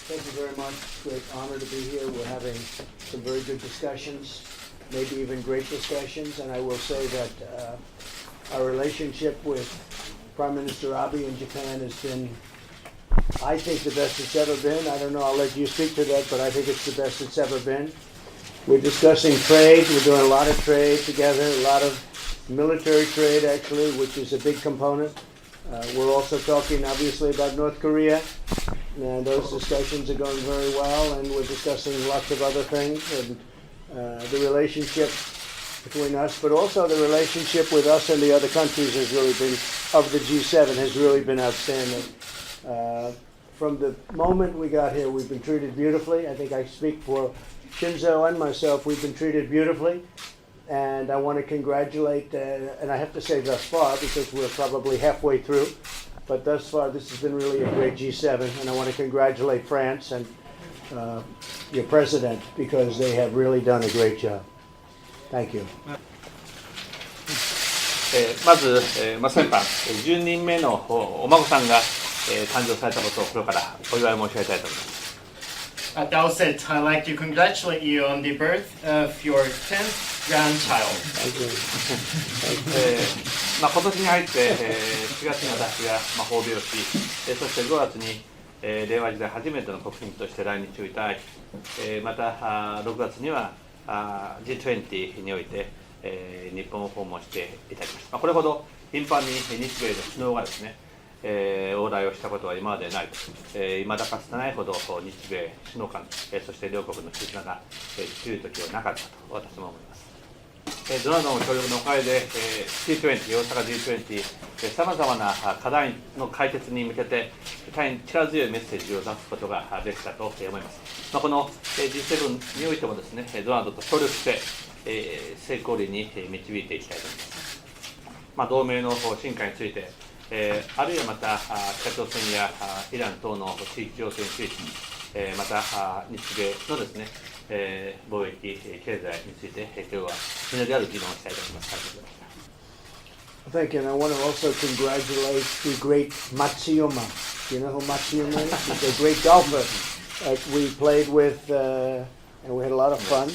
Thank you very much. Great honor to be here. We're having some very good discussions, maybe even great discussions. And I will say that our relationship with Prime Minister Abe in Japan has been, I think, the best it's ever been. I don't know, I'll let you speak to that, but I think it's the best it's ever been. We're discussing trade. We're doing a lot of trade together, a lot of military trade, actually, which is a big component. We're also talking, obviously, about North Korea, and those discussions are going very well, and we're discussing lots of other things, and the relationship between us, but also the relationship with us and the other countries has really been, of the G7, has really been outstanding. From the moment we got here, we've been treated beautifully. I think I speak for Shinzo and myself. We've been treated beautifully. And I want to congratulate, and I have to say thus far, because we're probably halfway through, but thus far this has been really a great G7, and I want to congratulate France and your president, because they have really done a great job. Thank you. まず、先般、10人目のお孫さんが、誕生されたことを心からお祝い申し上げたいと思います。At the outset, I'd like to congratulate you on the birth of your 10th grandchild. 今年に入って、4月に私が、訪米をし、そして5月に、令和時代初めての国賓として来日をいただき、また6月にはG20 において、日本を訪問していただきました。これほど頻繁に日米の首脳がですね、往来をしたことは今までないと、未だかつてないほど日米首脳間、そして両国の絆が強い時はなかったと私も思います。どなたの協力のおかげで G20、大阪 G20、さまざまな課題の解決に向けて大変力強いメッセージを出すことができたと思います。この G7 においてもですね、ドナルドと協力して成功裏に導いていきたいと思います。同盟の進化について、あるいはまた北朝鮮やイラン等の地域情勢について、また日米のですね、貿易、経済について今日はみんなである議論をしたいと思います。Thank you, and I want to also congratulate the great Matsuyama. Do you know who Matsuyama is? He's a great golfer. We played with, and we had a lot of fun.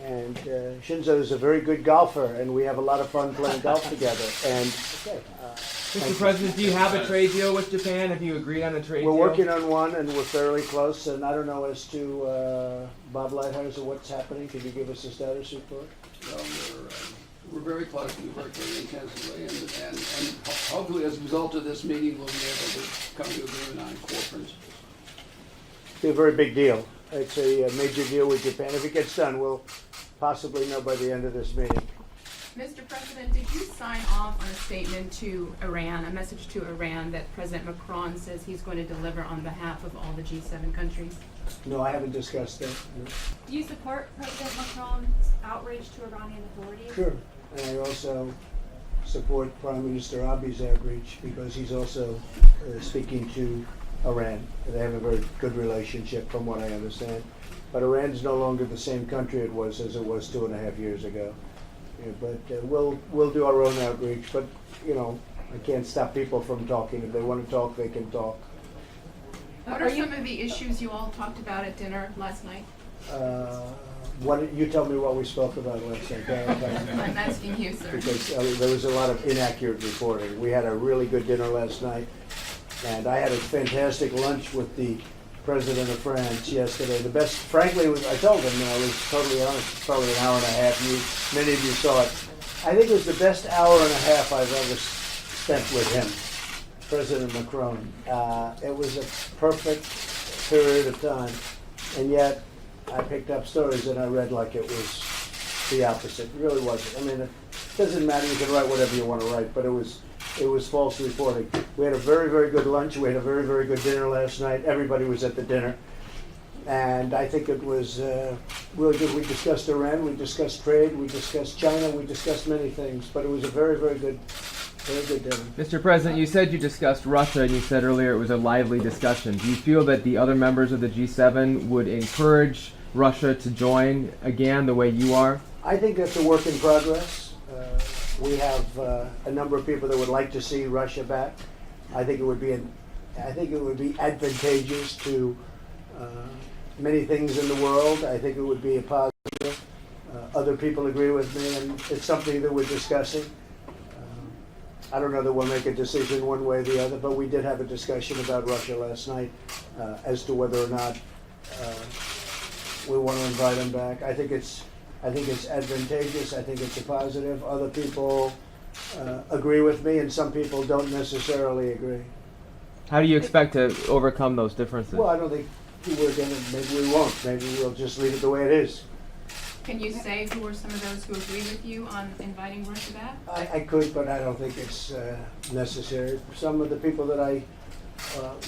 And Shinzo is a very good golfer, and we have a lot of fun playing golf together. And Mr. President, do you have a trade deal with Japan? Have you agreed on a trade deal? We're working on one, and we're fairly close. And I don't know as to Bob Lighthizer what's happening. Could you give us a status report? Well, we're very close. We work very intensively, and hopefully, as a result of this meeting, we'll be able to come to agreement on core principles. It's a very big deal. It's a major deal with Japan. If it gets done, we'll possibly know by the end of this meeting. Mr. President, did you sign off on a statement to Iran, a message to Iran that President Macron says he's going to deliver on behalf of all the G7 countries? No, I haven't discussed that. No. Do you support President Macron's outrage to Iranian authorities? Sure. And I also support Prime Minister Abe's outreach because he's also speaking to Iran. They have a very good relationship from what I understand. But Iran's no longer the same country it was as it was 2.5 years ago. Yeah, but we'll do our own outreach. But, you know, I can't stop people from talking. If they want to talk, they can talk. What are some of the issues you all talked about at dinner last night? You tell me what we spoke about last night. I'm asking you, sir. Because there was a lot of inaccurate reporting. We had a really good dinner last night. And I had a fantastic lunch with the President of France yesterday. The best, frankly, I told him, I was totally honest, probably an hour and a half. Many of you saw it. I think it was the best hour and a half I've ever spent with him, President Macron. It was a perfect period of time. And yet, I picked up stories and I read like it was the opposite. It really wasn't. I mean, it doesn't matter. You can write whatever you want to write, but it was false reporting. We had a very, very good lunch. We had a very, very good dinner last night. Everybody was at the dinner. And I think it was really good. We discussed Iran, we discussed trade, we discussed China, we discussed many things. But it was a very, very good dinner. Mr. President, you said you discussed Russia, and you said earlier it was a lively discussion. Do you feel that the other members of the G7 would encourage Russia to join again the way you are? I think that's a work in progress. We have a number of people that would like to see Russia back. I think it would be advantageous to many things in the world. I think it would be a positive. Other people agree with me, and it's something that we're discussing. I don't know that we'll make a decision one way or the other, but we did have a discussion about Russia last night as to whether or not we want to invite them back. I think it's advantageous. I think it's a positive. Other people agree with me, and some people don't necessarily agree. How do you expect to overcome those differences? Well, I don't think maybe we won't. Maybe we'll just leave it the way it is. Can you say who are some of those who agree with you on inviting Russia back? I could, but I don't think it's necessary. Some of the people that I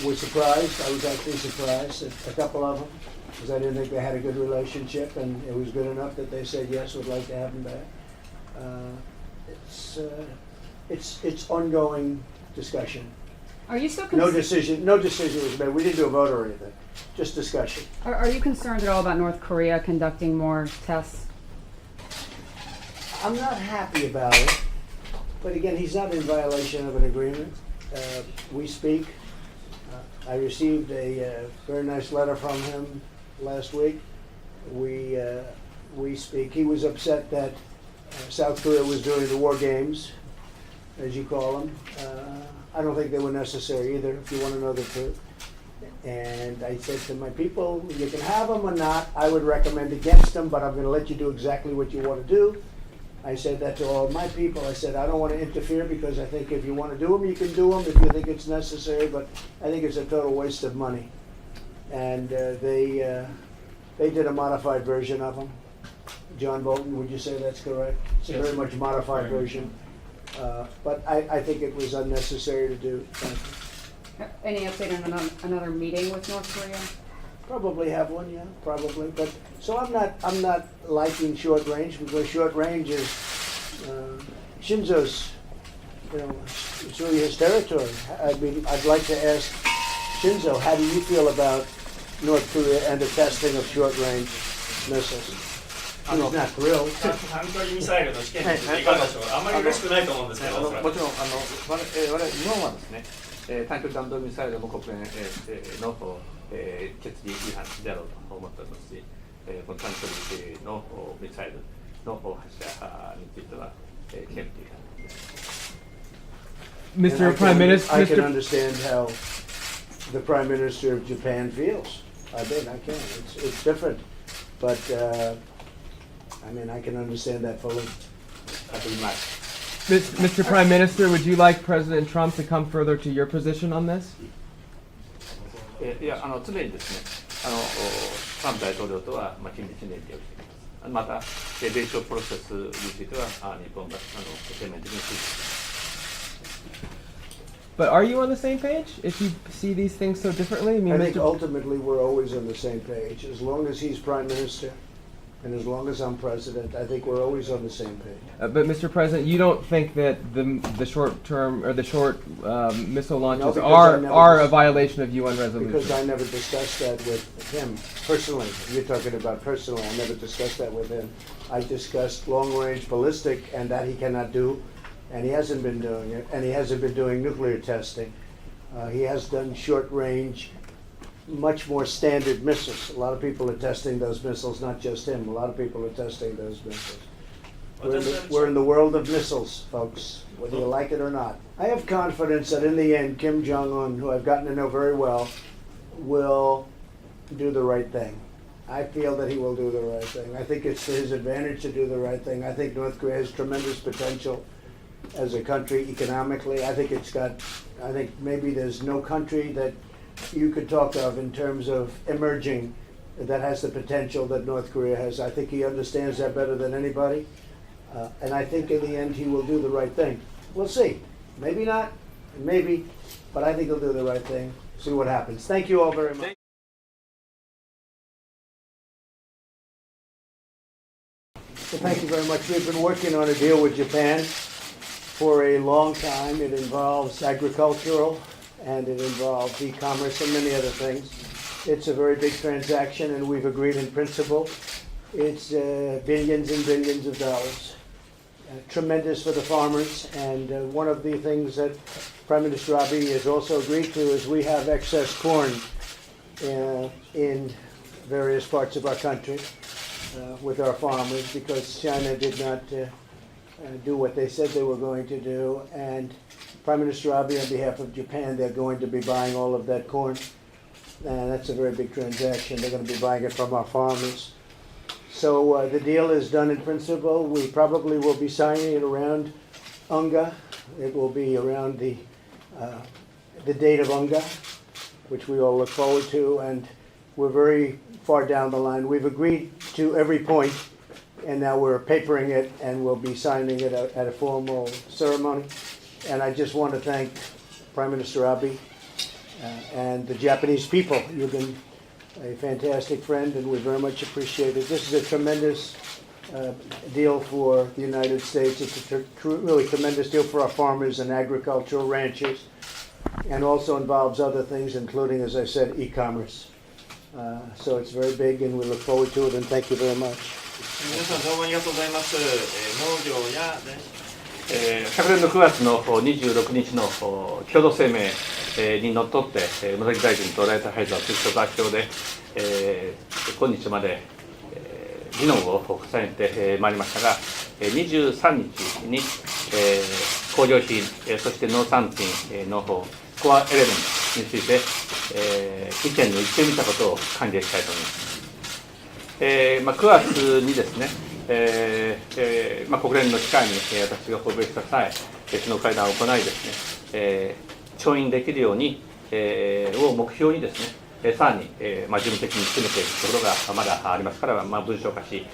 was surprised, I was actually surprised at a couple of them, because I didn't think they had a good relationship, and it was good enough that they said yes, would like to have them back. It's ongoing discussion. Are you still No decision was made. We didn't do a vote or anything. Just discussion. Are you concerned at all about North Korea conducting more tests? I'm not happy about it, but again, he's not in violation of an agreement. We speak. I received a very nice letter from him last week. We speak. He was upset that South Korea was doing the war games, as you call them. I don't think they were necessary either, if you want to know the truth. And I said to my people, you can have them or not. I would recommend against them, but I'm going to let you do exactly what you want to do. I said that to all my people. I said, I don't want to interfere, because I think if you want to do them, you can do them if you think it's necessary, but I think it's a total waste of money. And they did a modified version of them. John Bolton, would you say that's correct? It's a very much modified version. But I think it was unnecessary to do. Any update on another meeting with North Korea? Probably have one, yeah, probably. But so I'm not liking short range, because short range is Shinzo's. It's really his territory. I mean, I'd like to ask Shinzo, how do you feel about North Korea and the testing of short range missiles? He's not thrilled. 短距離ミサイルの試験についていかがでしょうか。あんまり嬉しくないと思うんですけど。もちろん我々日本はですね、短距離弾道ミサイルも国連の決議違反であろうと思っておりますし、この短距離のミサイルの発射については憲法違反です。Mr. Prime Minister, I can understand how the Prime Minister of Japan feels. I can. It's different, but I mean, I can understand that fully. Mr. Prime Minister, would you like President Trump to come further to your position on this? いや、常にですね、トランプ大統領とは緊密に連携をしています。また、米朝プロセスについては日本が全面的に支持しています。But are you on the same page if you see these things so differently? I think ultimately we're always on the same page. As long as he's Prime Minister and as long as I'm President, I think we're always on the same page. But Mr. President, you don't think that the short term or the short missile launches are a violation of UN resolutions? Because I never discussed that with him personally. You're talking about personally. I never discussed that with him. I discussed long-range ballistic, and that he cannot do, and he hasn't been doing it, and he hasn't been doing nuclear testing. He has done short-range, much more standard missiles. A lot of people are testing those missiles, not just him. A lot of people are testing those missiles. We're in the world of missiles, folks, whether you like it or not. I have confidence that in the end, Kim Jong-un, who I've gotten to know very well, will do the right thing. I feel that he will do the right thing. I think it's to his advantage to do the right thing. I think North Korea has tremendous potential as a country economically. I think maybe there's no country that you could talk of in terms of emerging that has the potential that North Korea has. I think he understands that better than anybody. And I think in the end he will do the right thing. We'll see. Maybe not, maybe, but I think he'll do the right thing. See what happens. Thank you all very much. So thank you very much. We've been working on a deal with Japan for a long time. It involves agricultural and it involves e-commerce and many other things. It's a very big transaction and we've agreed in principle. It's billions and billions of dollars. Tremendous for the farmers, and one of the things that Prime Minister Abe has also agreed to is we have excess corn in various parts of our country with our farmers, because China did not do what they said they were going to do. And Prime Minister Abe, on behalf of Japan, they're going to be buying all of that corn. And that's a very big transaction. They're going to be buying it from our farmers. So the deal is done in principle. We probably will be signing it around UNGA. It will be around the date of UNGA, which we all look forward to, and we're very far down the line. We've agreed to every point, and now we're papering it, and we'll be signing it at a formal ceremony. And I just want to thank Prime Minister Abe and the Japanese people. You've been a fantastic friend, and we very much appreciate it. This is a tremendous deal for the United States. It's a really tremendous deal for our farmers and agricultural ranchers, and also involves other things, including, as I said, e-commerce. So it's very big, and we look forward to it, and thank you very much. 皆さんどうもありがとうございます。農業や昨年の9月の26日の共同声明にのっとって、茂木大臣とライトハイザー通商代表で、今日まで議論を重ねてまいりましたが、23日に工業品、そして農産品のコアエレメントについて意見の一致を見たことを歓迎したいと思います。9月にですね、国連の機会に私が訪米した際、首脳会談を行いですね、調印できるようにを目標にですね、さらに事務的に進めているところがまだありますから、文章化し、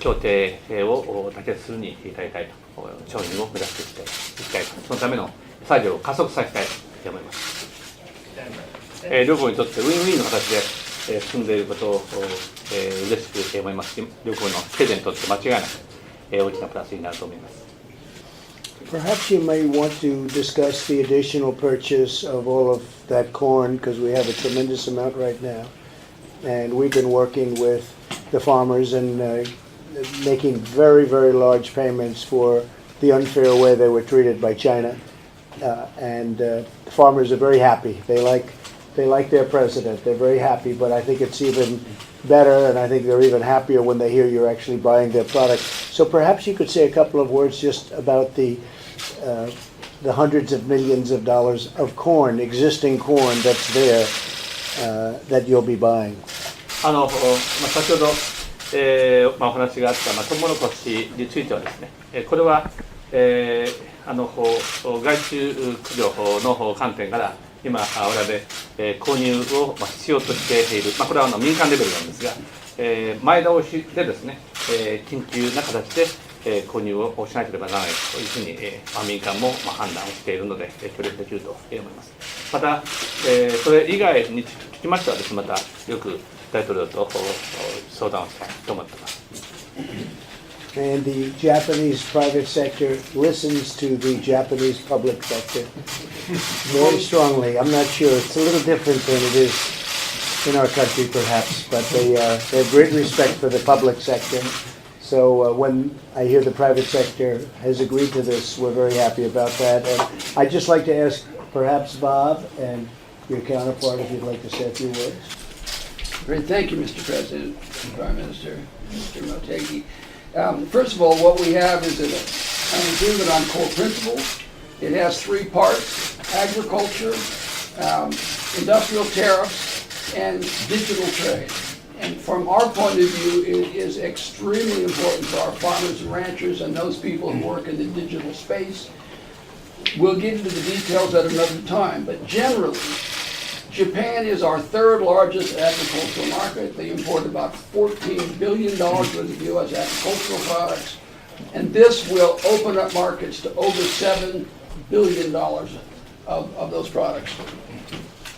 協定を妥結するに至りたいと、調印を目指していきたいと、そのための作業を加速させたいと思います。両国にとってウィンウィンの形で進んでいることを嬉しく思いますし、両国の経済にとって間違いなく大きなプラスになると思います。Perhaps you may want to discuss the additional purchase of all of that corn, because we have a tremendous amount right now. And we've been working with the farmers and making very, very large payments for the unfair way they were treated by China. And the farmers are very happy. They like their president. They're very happy, but I think it's even better, and I think they're even happier when they hear you're actually buying their product. So perhaps you could say a couple of words just about the hundreds of millions of dollars of corn, existing corn that's there, that you'll be buying. 先ほど、お話があったトウモロコシについてはですね、これは、外注駆除の観点から今我々、購入を必要としている、これは民間レベルなんですが、前倒しでですね、緊急な形で購入をしなければならないというふうに民間も判断をしているので協力できると思います。また、それ以外につきましてはですね、またよく大統領と相談をしたいと思っています。And the Japanese private sector listens to the Japanese public sector very strongly. I'm not sure. It's a little different than it is in our country, perhaps, but they have great respect for the public sector. So when I hear the private sector has agreed to this, we're very happy about that. And I'd just like to ask perhaps Bob and your counterpart if you'd like to say a few words. Great, thank you, Mr. President, Prime Minister, Mr. Motegi. First of all, what we have is an agreement on core principles. It has three parts: agriculture, industrial tariffs, and digital trade. And from our point of view, it is extremely important for our farmers and ranchers and those people who work in the digital space. We'll get into the details at another time, but generally, Japan is our third largest agricultural market. They import about $14 billion worth of U.S. agricultural products, and this will open up markets to over $7 billion of those products.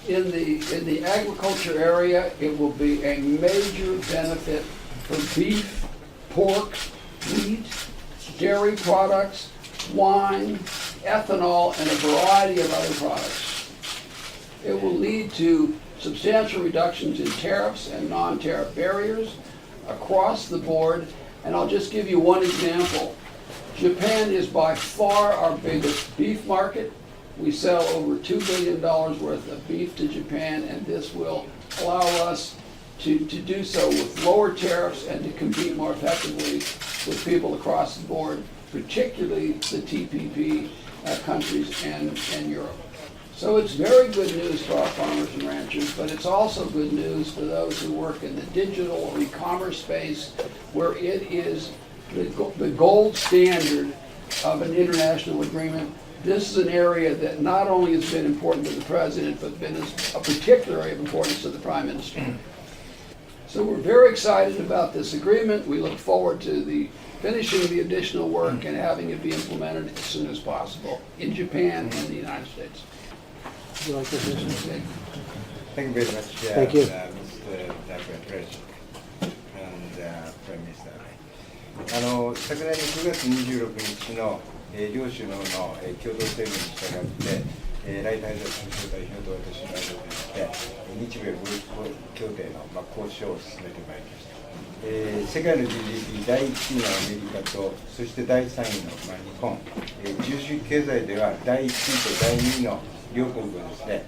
In the agriculture area, it will be a major benefit for beef, pork, wheat, dairy products, wine, ethanol, and a variety of other products. It will lead to substantial reductions in tariffs and non-tariff barriers across the board. And I'll just give you one example. Japan is by far our biggest beef market. We sell over $2 billion worth of beef to Japan, and this will allow us to do so with lower tariffs and to compete more effectively with people across the board, particularly the TPP countries and Europe. So it's very good news for our farmers and ranchers, but it's also good news for those who work in the digital or e-commerce space, where it is the gold standard of an international agreement. This is an area that not only has been important to the President, but been of particular area of importance to the Prime Minister. So we're very excited about this agreement. We look forward to finishing the additional work and having it be implemented as soon as possible in Japan and the United States. Would you like to say something? Thank you very much, Thank you. Mr. President and Prime Minister. 昨年の9月26日の両首脳の共同声明に従って、ライトハイザー通商代表と私の間でして日米貿易協定の交渉を進めてまいりました。世界の GDP 第1位のアメリカと、そして第3位の日本、自由主義経済では第1位と第2位の両国がですね、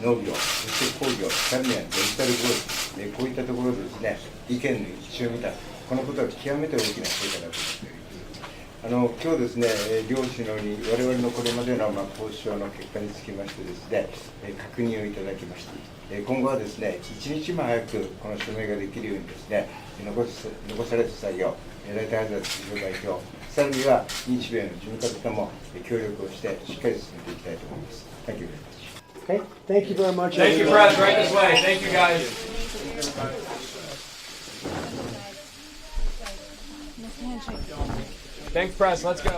農業、そして工業、さらにはデジタル貿易、こういったところでですね、意見の一致を見た、このことは極めて大きな成果だと思っております。今日ですね、両首脳に我々のこれまでの交渉の結果につきましてですね、確認をいただきました。今後はですね、一日も早くこの署名ができるようにですね、残された作業、ライトハイザー通商代表、さらには日米の事務方とも協力をしてしっかり進めていきたいと思います。Thank you very much. Okay, thank you very much. Thank you, everybody. Press. Right this way. Thank you, guys. Mr. Handshake. Thanks, Press. Let's go.